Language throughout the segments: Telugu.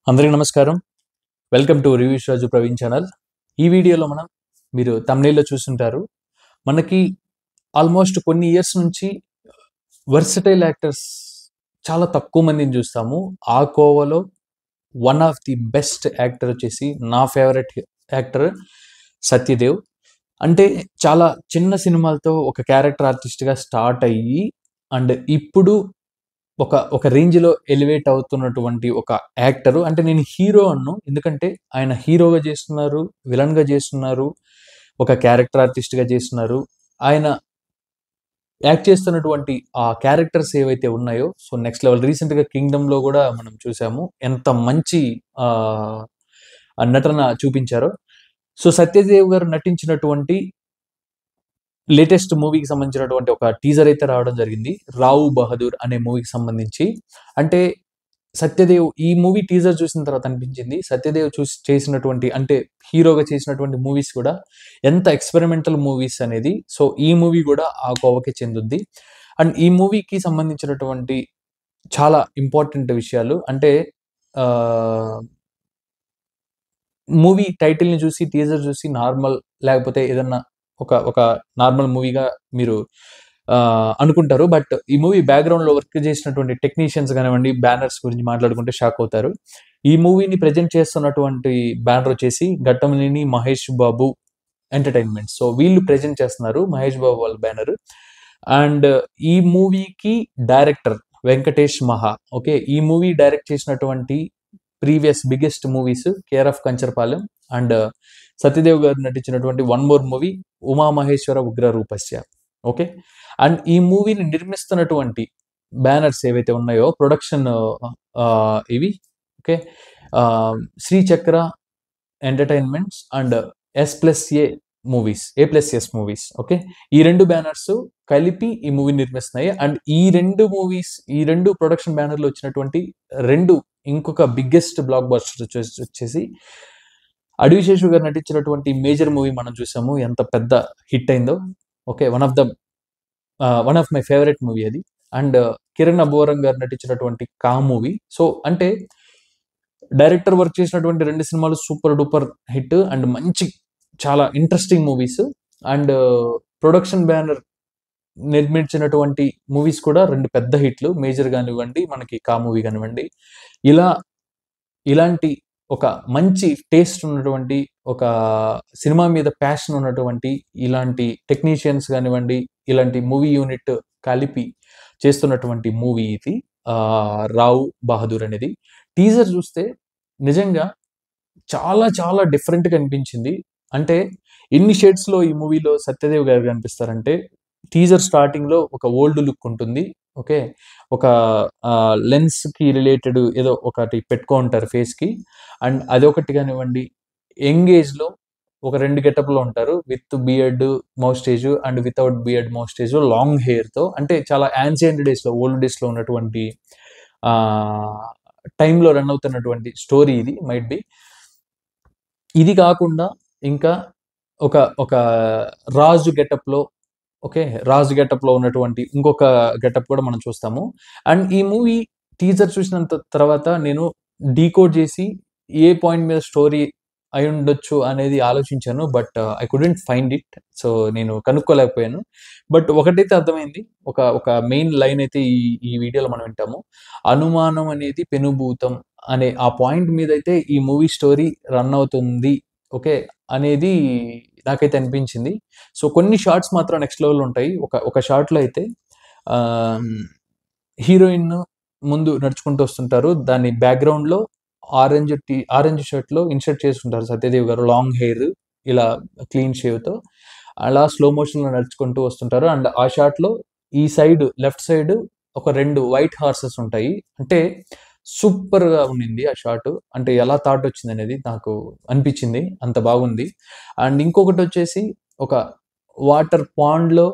అందరికీ నమస్కారం. వెల్కమ్ టు రివ్యూస్ రాజు ప్రవీణ్ ఛానల్. ఈ వీడియోలో మీరు థంబ్‌నెయిల్‌లో చూసుంటారు. మనకి ఆల్మోస్ట్ కొన్ని ఇయర్స్ నుంచి వర్సటైల్ యాక్టర్స్ చాలా తక్కువ మందిని చూస్తాము. ఆ కోవలో one of the best actor వచ్చేసి నా ఫేవరెట్ యాక్టర్ సత్యదేవ్. అంటే చాలా చిన్న సినిమాలతో ఒక క్యారెక్టర్ ఆర్టిస్ట్‌గా స్టార్ట్ అయ్యి అండ్ ఇప్పుడు ఒక రేంజ్‌లో ఎలివేట్ అవుతున్నటువంటి ఒక యాక్టరు. అంటే నేను హీరో అనను. ఎందుకంటే ఆయన హీరోగా చేస్తున్నారు, విలన్‌గా చేస్తున్నారు, ఒక క్యారెక్టర్ ఆర్టిస్ట్‌గా చేస్తున్నారు. ఆయన యాక్ట్ చేస్తున్నటువంటి ఆ క్యారెక్టర్స్ ఏవైతే ఉన్నాయో సో నెక్స్ట్ లెవెల్. రీసెంట్‌గా 'కింగ్డమ్‌లో' కూడా మనం చూసాము. ఎంత మంచి ఆహ్, నటన చూపించారో. సో 'సత్యదేవ్' గారు నటించినటువంటి లేటెస్ట్ మూవీకి సంబంధించినటువంటి ఒక టీజర్ అయితే రావడం జరిగింది. 'రావు బహదూర్' అనే మూవీకి సంబంధించి. అంటే సత్యదేవ్ ఈ మూవీ టీజర్ చూసిన తర్వాత అనిపించింది. సత్యదేవ్ చేసినటువంటి అంటే హీరోగా చేసినటువంటి మూవీస్ కూడా ఎంత ఎక్స్‌పెరిమెంటల్ మూవీస్ అనేది. సో ఈ మూవీ కూడా ఆ కోవకే చెందుద్ది. అండ్ ఈ మూవీకి సంబంధించినటువంటి చాలా ఇంపార్టెంట్ విషయాలు అంటే ఆహ్, మూవీ టైటిల్‌ని చూసి, టీజర్ చూసి నార్మల్ లేకపోతే ఏదన్నా ఒక నార్మల్ మూవీగా మీరు అనుకుంటారు. బట్ ఈ మూవీ బ్యాక్‌గ్రౌండ్‌లో వర్క్ చేసినటువంటి టెక్నీషియన్స్ గానివ్వండి, బ్యానర్స్ గురించి మాట్లాడుకుంటే షాక్ అవుతారు. ఈ మూవీని ప్రెజెంట్ చేస్తున్నటువంటి బ్యానర్ వచ్చేసి ఘట్టమనేని మహేష్ బాబు ఎంటర్‌టైన్‌మెంట్స్. సో వీళ్ళు ప్రెజెంట్ చేస్తున్నారు. మహేష్ బాబు వాళ్ళ బ్యానర్. అండ్ ఈ మూవీకి డైరెక్టర్ వెంకటేష్ మహా. ఓకే. ఈ మూవీ డైరెక్ట్ చేసినటువంటి previous biggest movies 'care of Kancharapalem' and Satyadev గారు నటించినటువంటి వన్ మోర్ మూవీ 'ఉమామహేశ్వర ఉగ్ర రూపస్య'. ఓకే. అండ్ ఈ మూవీని నిర్మిస్తున్నటువంటి బ్యానర్స్ ఏవైతే ఉన్నాయో ప్రొడక్షన్ ఇవి okay. 'Srichakra entertainments' and 'S A movies' 'A S movies' okay. ఈ 2 బ్యానర్స్ కలిపి ఈ మూవీని నిర్మిస్తున్నాయి. అండ్ ఈ 2 మూవీస్, ఈ 2 ప్రొడక్షన్ బ్యానర్‌లో వచ్చినటువంటి 2 ఇంకొక బిగ్గెస్ట్ బ్లాక్ బస్టర్స్ వచ్చేసి 'అడవి శేషు' గారు నటించినటువంటి మేజర్ మూవీ మనం చూసాము. ఎంత పెద్ద హిట్ అయిందో. Okay. One of my favourite movie అది. అండ్ కిరణ్ అబ్బవరం గారు నటించినటువంటి 'కా' మూవీ. సో అంటే డైరెక్టర్ వర్క్ చేసినటువంటి 2 సినిమాలు సూపర్ డూపర్ హిట్ అండ్ మంచి చాలా interesting movies. And production banner నిర్మించినటువంటి మూవీస్ కూడా 2 పెద్ద హిట్లు. 'మేజర్' గానివ్వండి, మనకి 'కా' మూవీ గానివ్వండి. ఇలా ఇలాంటి ఒక మంచి టేస్ట్ ఉన్నటువంటి, ఒక సినిమా మీద ప్యాషన్ ఉన్నటువంటి ఇలాంటి టెక్నీషియన్స్ గానివ్వండి, ఇలాంటి మూవీ యూనిట్ కలిపి చేస్తున్నటువంటి మూవీ ఇది. 'రావ్ బహదూర్' అనేది. టీజర్ చూస్తే నిజంగా చాలా చాలా డిఫరెంట్‌గా అనిపించింది. అంటే ఎన్ని షేడ్స్‌లో ఈ మూవీలో సత్యదేవ్ గారు కనిపిస్తారంటే, టీజర్ స్టార్టింగ్‌లో ఒక ఓల్డ్ లుక్ ఉంటుంది. ఓకే. ఒక లెన్స్‌కి రిలేటెడ్ ఏదో ఒకటి పెట్టుకొనుంటారు ఫేస్‌కి. అండ్ అదొకటి గానివ్వండి, యంగ్ ఏజ్‌లో ఒక 2 గెటప్‌లో ఉంటారు. With beard, moustache and without beard, moustache, long హెయిర్‌తో అంటే చాలా యాన్షియంట్ డేస్‌లో, ఓల్డ్ డేస్‌లో ఉన్నటువంటి ఆహ్, టైమ్‌లో రన్ అవుతున్నటువంటి స్టోరీ ఇది మైట్ బి. ఇది కాకుండా ఇంకా ఒక ఒక రాజు గెటప్‌లో ఓకే. రాజు గెటప్‌లో ఉన్నటువంటి ఇంకొక గెటప్ కూడా మనం చూస్తాము. అండ్ ఈ మూవీ టీజర్ చూసినంత తర్వాత నేను డీకోడ్ చేసి ఏ పాయింట్ మీద స్టోరీ అయ్యుండొచ్చు అనేది ఆలోచించాను. But I couldn't find it. So నేను కనుక్కోలేకపోయాను. బట్ ఒకటైతే అర్థమైంది. ఒక మెయిన్ లైన్ అయితే ఈ వీడియోలో మనం వింటాము. అనుమానం అనేది పెనుభూతం అనే ఆ పాయింట్ మీదైతే ఈ మూవీ స్టోరీ రన్ అవుతుంది. ఓకే. అనేది నాకైతే అనిపించింది. సో, కొన్ని షాట్స్ మాత్రం నెక్స్ట్ లెవెల్‌లో ఉంటాయి. ఒక షాట్‌లో అయితే ఆహ్, హీరోయిన్ ముందు నడుచుకుంటూ వస్తుంటారు. దాని బ్యాక్‌గ్రౌండ్‌లో ఆరెంజ్ షర్ట్‌లో ఇన్‌షర్ట్ చేసుంటారు సత్యదేవ్ గారు. లాంగ్ హెయిర్ ఇలా క్లీన్ షేవ్‌తో. అలా స్లో మోషన్‌లో నడుచుకుంటూ వస్తుంటారు. అండ్ ఆ షాట్‌లో ఈ సైడ్ లెఫ్ట్ సైడ్ ఒక 2 వైట్ హార్సెస్ ఉంటాయి. అంటే సూపర్‌గా ఉండింది ఆ షాటు. అంటే ఎలా థాట్ వచ్చిందనేది నాకు అనిపించింది. అంత బాగుంది. అండ్ ఇంకొకటొచ్చేసి ఒక వాటర్ పాండ్‌లో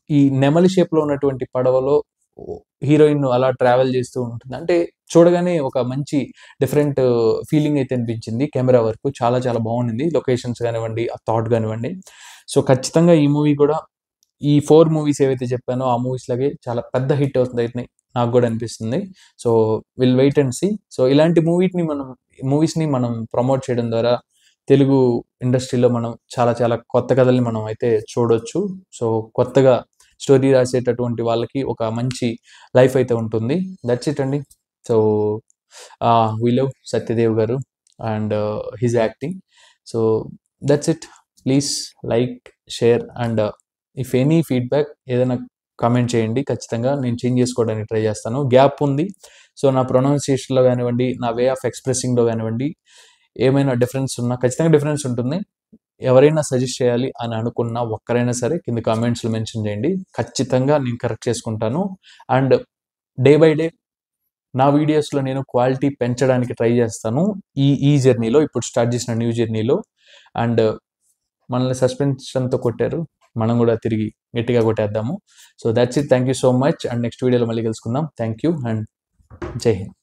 ఈ నెమలి షేప్‌లో ఉన్నటువంటి పడవలో హీరోయిన్ అలా ట్రావెల్ చేస్తూ ఉంటుంది. అంటే చూడగానే ఒక మంచి డిఫరెంట్ ఫీలింగ్ అయితే అనిపించింది. కెమెరా వర్క్ చాలా చాలా బాగుండింది. లొకేషన్స్ గానివ్వండి, ఆ థాట్ గానివ్వండి. సో, ఖచ్చితంగా ఈ మూవీ కూడా ఈ 4 మూవీస్ ఏవైతే చెప్పానో ఆ మూవీస్ లాగే చాలా పెద్ద హిట్ అవుతుందని నాకు కూడా అనిపిస్తుంది. So will wait and see. So ఇలాంటి మూవీస్‌ని మనం ప్రమోట్ చేయడం ద్వారా తెలుగు ఇండస్ట్రీలో మనం చాలా చాలా కొత్త కథల్ని మనం అయితే చూడొచ్చు. సో కొత్తగా స్టోరీ రాసేటటువంటి వాళ్ళకి ఒక మంచి లైఫ్ అయితే ఉంటుంది. దట్స్ ఇట్ అండి. సో వి లవ్ సత్యదేవ్ గారు and his acting. So that's it. Please like, share and if any feedback ఏదైనా కామెంట్ చేయండి. ఖచ్చితంగా నేను చేంజ్ చేసుకోవడానికి ట్రై చేస్తాను. గ్యాప్ ఉంది. సో నా ప్రొనౌన్సియేషన్‌లో గానివ్వండి, నా వే ఆఫ్ ఎక్స్‌ప్రెసింగ్‌లో గానివ్వండి, ఏమైనా డిఫరెన్స్ ఉన్నా ఖచ్చితంగా డిఫరెన్స్ ఉంటుంది. ఎవరైనా సజెస్ట్ చేయాలి అని అనుకున్న ఒక్కరైనా సరే కింద కామెంట్స్‌లో మెన్షన్ చేయండి. ఖచ్చితంగా నేను కరెక్ట్ చేసుకుంటాను. అండ్ డే బై డే నా వీడియోస్‌లో నేను క్వాలిటీ పెంచడానికి ట్రై చేస్తాను. ఈ జర్నీలో ఇప్పుడు స్టార్ట్ చేసిన న్యూ జర్నీలో. అండ్ మనల్ని సస్పెన్షన్‌తో కొట్టారు. మనం కూడా తిరిగి గట్టిగా కొట్టేద్దాము. So that's it. Thank you so much. And next వీడియోలో మళ్ళీ కలుసుకుందాం. థాంక్ యూ అండ్ జై హింద్.